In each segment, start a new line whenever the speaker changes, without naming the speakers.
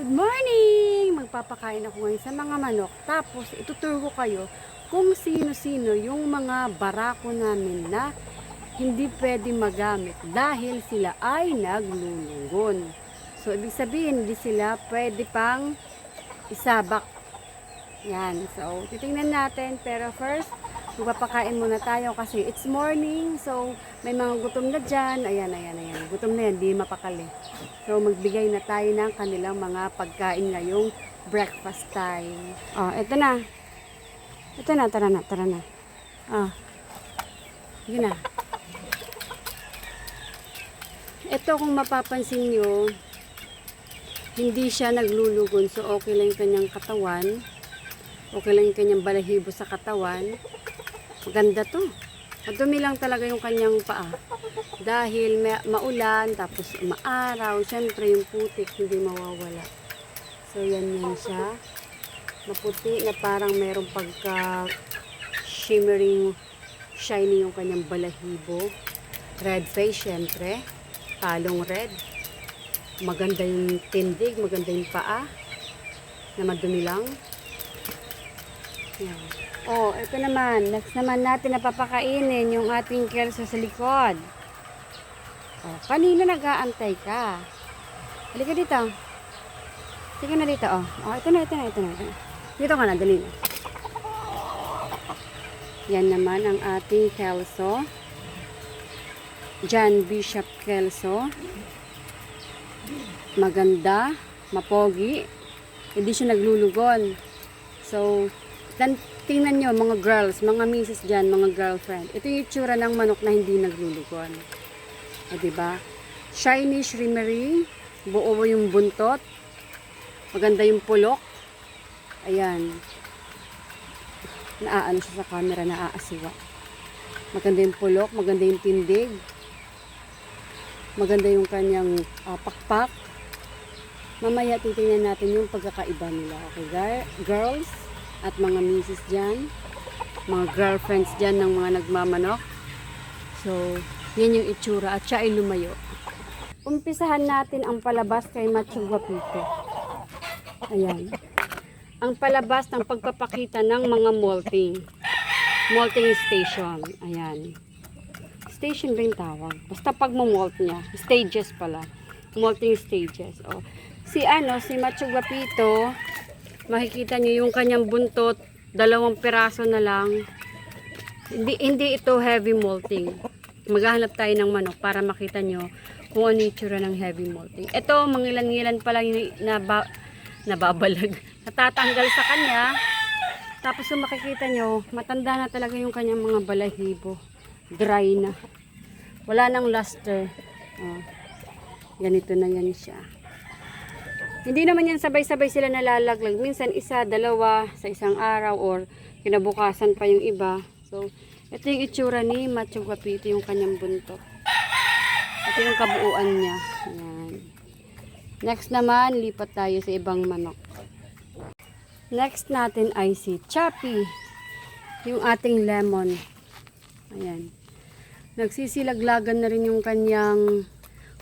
Good morning! Magpapakain ako ngayon sa mga manok. Tapos, ituturo ko kayo kung sino-sino yung mga barako namin na hindi pwede magamit dahil sila ay naglulunggon. So, ibig sabihin, hindi sila pwede pang isabak. Yan. So, titingnan natin. Pero first, magpapakain muna tayo kasi it's morning. So, may mga gutom na dyan. Ayan. Gutom na yan, di mapakali. So, magbigay na tayo ng kanilang mga pagkain ngayong breakfast time. Oh, eto na. Ito na, tara na. Oh, yun na. Ito kung mapapansin nyo, hindi siya naglulugon. So, okay lang yung kanyang katawan. Okay lang yung kanyang balahibo sa katawan. Maganda to. Madumi lang talaga yung kanyang paa. Dahil maulan, tapos maaraw, syempre yung putik hindi mawawala. So, yan siya. Maputi na parang mayroong pagka shimmering, shiny yung kanyang balahibo. Red face, syempre. Talong red. Maganda yung tindig, maganda yung paa. Na madumi lang. Yan. Oh, ito naman. Next naman natin na papakainin yung ating kelso sa likod. Oh, kanina nag-aantay ka. Halika dito. Sige na dito, oh. Oh, ito na. Dito ka na, dali na. Yan naman ang ating kelso. John Bishop kelso. Maganda, mapogi. Hindi siya naglulugon. So, tingnan nyo mga girls, mga misis dyan, mga girlfriend. Ito yung itsura ng manok na hindi naglulugon. O, diba? Shiny, shimmery, buo yung buntot. Maganda yung pulok. Ayan. Naaano siya sa camera, naaasiwa. Maganda yung pulok, maganda yung tindig. Maganda yung kanyang pakpak. Mamaya titingnan natin yung pagkakaiba nila. Okay, girls? At mga misis dyan, mga girlfriends dyan ng mga nagmamanok. So, yan yung itsura at siya ay lumayo. Umpisahan natin ang palabas kay Macho Guapito. Ayan. Ang palabas ng pagpapakita ng mga molting station. Ayan. Station ba yung tawag? Basta pag molt niya. Stages pala. Molting stages. O. Si Macho Guapito, makikita niyo yung kanyang buntot, 2 piraso na lang. Hindi ito heavy molting. Maghahanap tayo ng manok para makita nyo kung ano yung itsura ng heavy molting. Ito, mangilan-ngilan pa lang yung nababalag. Natatanggal sa kanya. Tapos kung makikita nyo, matanda na talaga yung kanyang mga balahibo. Dry na. Wala nang luster. Oh, ganito na yan siya. Hindi naman yan sabay-sabay sila nalalaglag. Minsan isa, dalawa sa isang araw or kinabukasan pa yung iba. So, ito yung itsura ni Macho Guapito, yung kanyang buntot. Ito yung kabuuan niya. Ayan. Next naman, lipat tayo sa ibang manok. Next natin ay si Chappy. Yung ating lemon. Ayan. Nagsisilaglagan na rin yung kanyang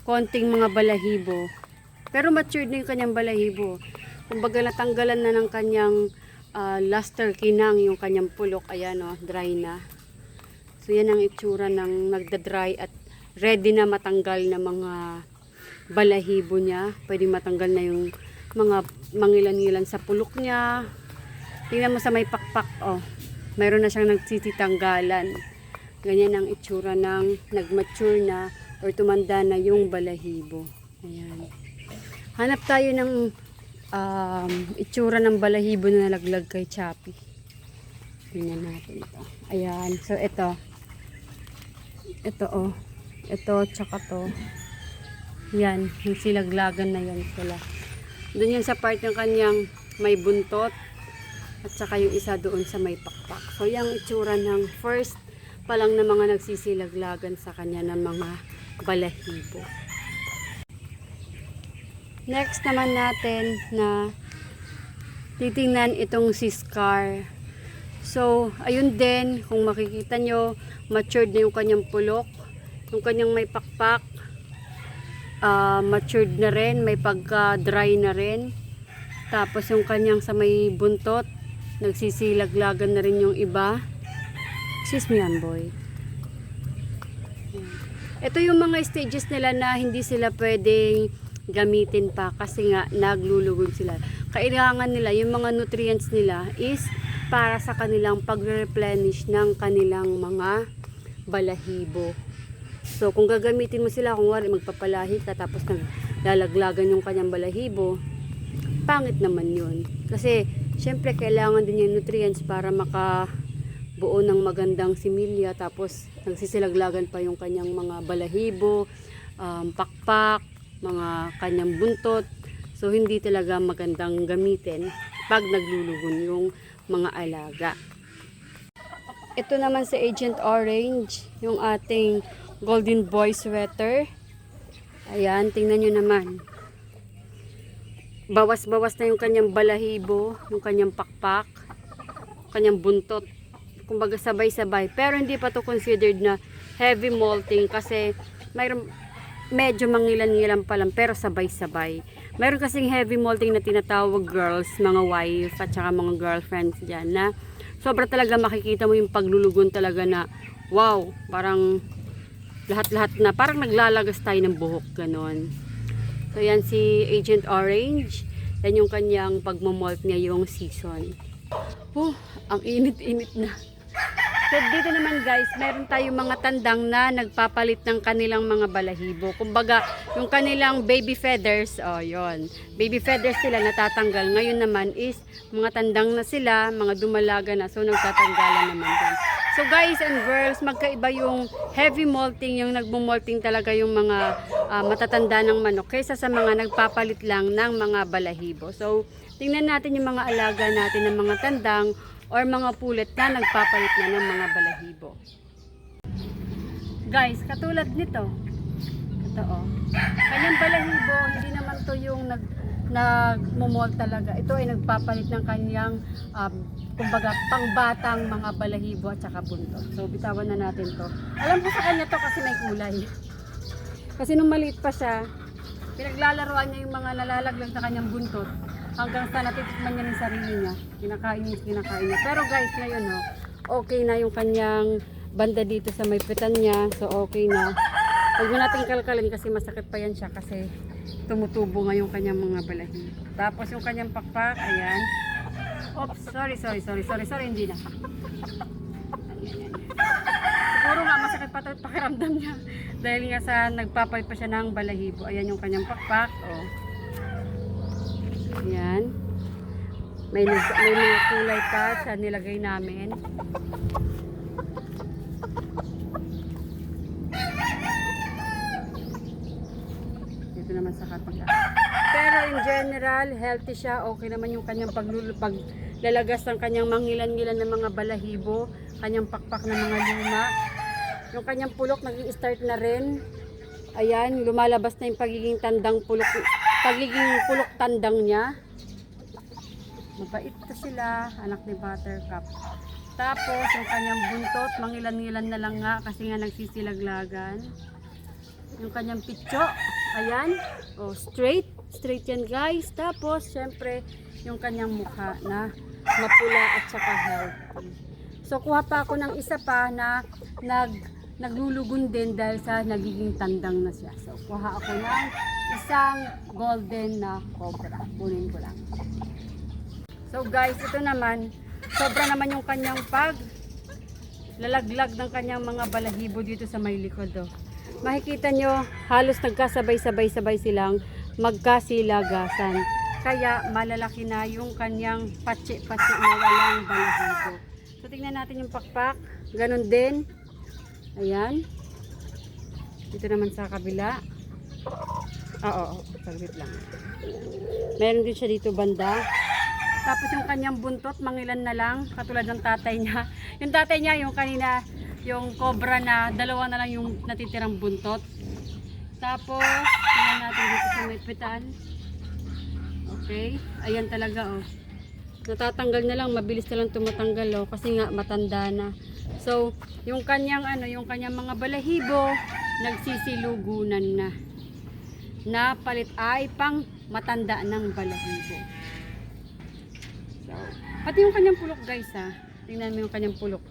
konting mga balahibo. Pero matured na yung kanyang balahibo. Kumbaga natanggalan na ng kanyang luster kinang, yung kanyang pulok. Ayan o, dry na. So yan ang itsura ng nagda-dry at ready na matanggal na mga balahibo niya. Pwede matanggal na yung mga mangilan-ngilan sa pulok niya. Tingnan mo sa may pakpak. Oh, mayroon na siyang nagsisitanggalan. Ganyan ang itsura ng nagmature na or tumanda na yung balahibo. Ayan. Hanap tayo ng itsura ng balahibo na nalaglag kay Chappy. Tingnan natin ito. Ayan. So, ito. Ito, oh. Ito, tsaka to. Yan. Yung silaglagan na yan sila. Doon yan sa part ng kanyang may buntot. At saka yung isa doon sa may pakpak. So, yung itsura ng first pa lang na mga nagsisilaglagan sa kanya ng mga balahibo. Next naman natin na titingnan itong si Scar. So, ayun din, kung makikita nyo, matured na yung kanyang pulok. Yung kanyang may pakpak, matured na rin, may pagka-dry na rin. Tapos yung kanyang sa may buntot, nagsisilaglagan na rin yung iba. Excuse me, boy. Ito yung mga stages nila na hindi sila pwedeng gamitin pa kasi nga naglulugod sila. Kailangan nila, yung mga nutrients nila is para sa kanilang pag-replenish ng kanilang mga balahibo. So kung gagamitin mo sila, kung wala magpapalahi ka tapos naglalaglagan yung kanyang balahibo, pangit naman yun. Kasi syempre kailangan din yung nutrients para makabuo ng magandang similya, tapos nagsisilaglagan pa yung kanyang mga balahibo, pakpak, mga kanyang buntot. So hindi talaga magandang gamitin pag naglulugon yung mga alaga. Ito naman si Agent Orange, yung ating golden boy sweater. Ayan, tingnan nyo naman. Bawas-bawas na yung kanyang balahibo, yung kanyang pakpak, kanyang buntot. Kumbaga sabay-sabay. Pero hindi pa to considered na heavy molting kasi mayroon medyo mangilan-ngilan pa lang pero sabay-sabay. Mayroon kasing heavy molting na tinatawag girls, mga wife at saka mga girlfriends dyan na sobra talaga makikita mo yung paglulugon talaga na wow, parang lahat-lahat na parang naglalagas tayo ng buhok, ganon. So yan si Agent Orange. Yan yung kanyang pagmamolt ngayong season. Ang init-init na. So dito naman guys, meron tayong mga tandang na nagpapalit ng kanilang mga balahibo. Kumbaga, yung kanilang baby feathers, yon. Baby feathers sila natatanggal. Ngayon naman is mga tandang na sila, mga dumalaga na. So nagtatanggalan naman din. So guys and girls, magkaiba yung heavy molting, yung nagmumolting talaga yung mga matatanda ng manok kaysa sa mga nagpapalit lang ng mga balahibo. So tingnan natin yung mga alaga natin ng mga tandang or mga pulet na nagpapalit na ng mga balahibo. Guys, katulad nito. Ito kanyang balahibo, hindi naman to yung nagmumol talaga. Ito ay nagpapalit ng kanyang kumbaga pangbatang mga balahibo at saka buntot. So bitawan na natin to. Alam ko sa kanya to kasi may kulay. Kasi nung maliit pa siya, pinaglalaroan niya yung mga nalalaglag sa kanyang buntot hanggang sa natitikman niya ng sarili niya. Kinakain niya. Pero guys, ngayon okay na yung kanyang banda dito sa may pitan niya. So okay na. Huwag mo natin kalkalin kasi masakit pa yan siya kasi tumutubo nga yung kanyang mga balahibo. Tapos yung kanyang pakpak, ayan. Oops, sorry, hindi na. Siguro nga masakit pa ito pakiramdam niya dahil nga sa nagpapalit pa siya ng balahibo. Ayan yung kanyang pakpak. Ayan. May mga kulay pa sa nilagay namin. Dito naman sa kapila. Pero in general, healthy siya. Okay naman yung kanyang paglalagas ng kanyang mangilan-ngilan ng mga balahibo, kanyang pakpak ng mga luma. Yung kanyang pulok nag-i-start na rin. Ayan, lumalabas na yung pagiging pulok tandang niya. Mabait na sila, anak ni Buttercup. Tapos yung kanyang buntot, mangilan-ngilan na lang nga kasi nga nagsisilaglagan. Yung kanyang pitso, ayan, straight yan guys. Tapos syempre yung kanyang mukha na mapula at saka healthy. So kuha pa ako ng isa pa na naglulugon din dahil sa nagiging tandang na siya. So kuha ako ng isang golden na cobra. Kunin ko lang. So guys, ito naman, sobra naman yung kanyang lalaglag ng kanyang mga balahibo dito sa may likod. Makikita nyo, halos nagkasabay-sabay silang magkasilagasan. Kaya malalaki na yung kanyang patsi-patsi na walang balahibo. So tingnan natin yung pakpak. Ganon din. Ayan. Dito naman sa kabila. Saglit lang. Meron din siya dito banda. Tapos yung kanyang buntot, mangilan na lang, katulad ng tatay niya. Yung tatay niya, yung kanina, yung cobra na, dalawa na lang yung natitirang buntot. Tapos, tingnan natin dito sa may pitan. Okay, ayan talaga natatanggal na lang, mabilis na lang tumatanggal kasi nga matanda na. So, yung kanyang mga balahibo, nagsisilugunan na. Na palit ay pang matanda ng balahibo. So, pati yung kanyang pulok guys ha. Tingnan mo yung kanyang pulok.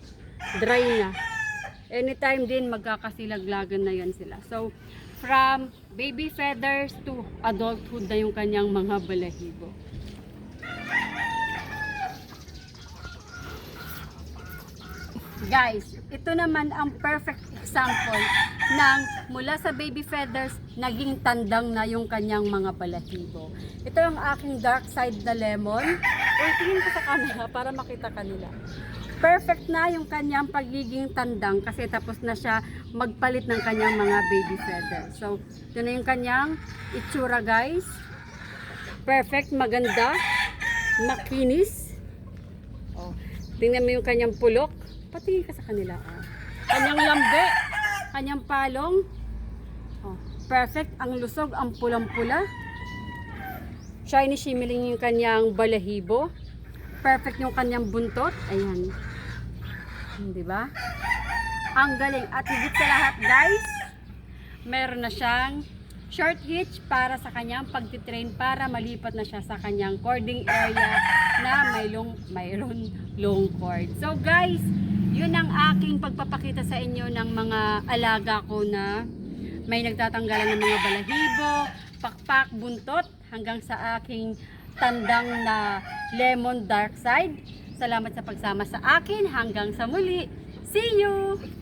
Dry na. Anytime din magkakasilaglagan na yan sila. So, from baby feathers to adulthood na yung kanyang mga balahibo. Guys, ito naman ang perfect example ng mula sa baby feathers, naging tandang na yung kanyang mga balahibo. Ito ang aking dark side na lemon. Uy, tingin ko sa camera para makita kanila. Perfect na yung kanyang pagiging tandang kasi tapos na siya magpalit ng kanyang mga baby feathers. So, ito na yung kanyang itsura guys. Perfect, maganda, makinis. Oh, tingnan mo yung kanyang pulok. Patingin ka sa kanila. Oh. Kanyang lambe, kanyang palong. Oh, perfect, ang lusog, ang pulang-pula. Shiny shimmering yung kanyang balahibo. Perfect yung kanyang buntot. Ayan. Di ba? Ang galing. At higit sa lahat guys, meron na siyang short hitch para sa kanyang pagtitrain para malipat na siya sa kanyang cording area na mayroon long cord. So guys, yun ang aking pagpapakita sa inyo ng mga alaga ko na may nagtatanggalan ng mga balahibo, pakpak, buntot hanggang sa aking tandang na lemon dark side. Salamat sa pagsama sa akin. Hanggang sa muli. See you!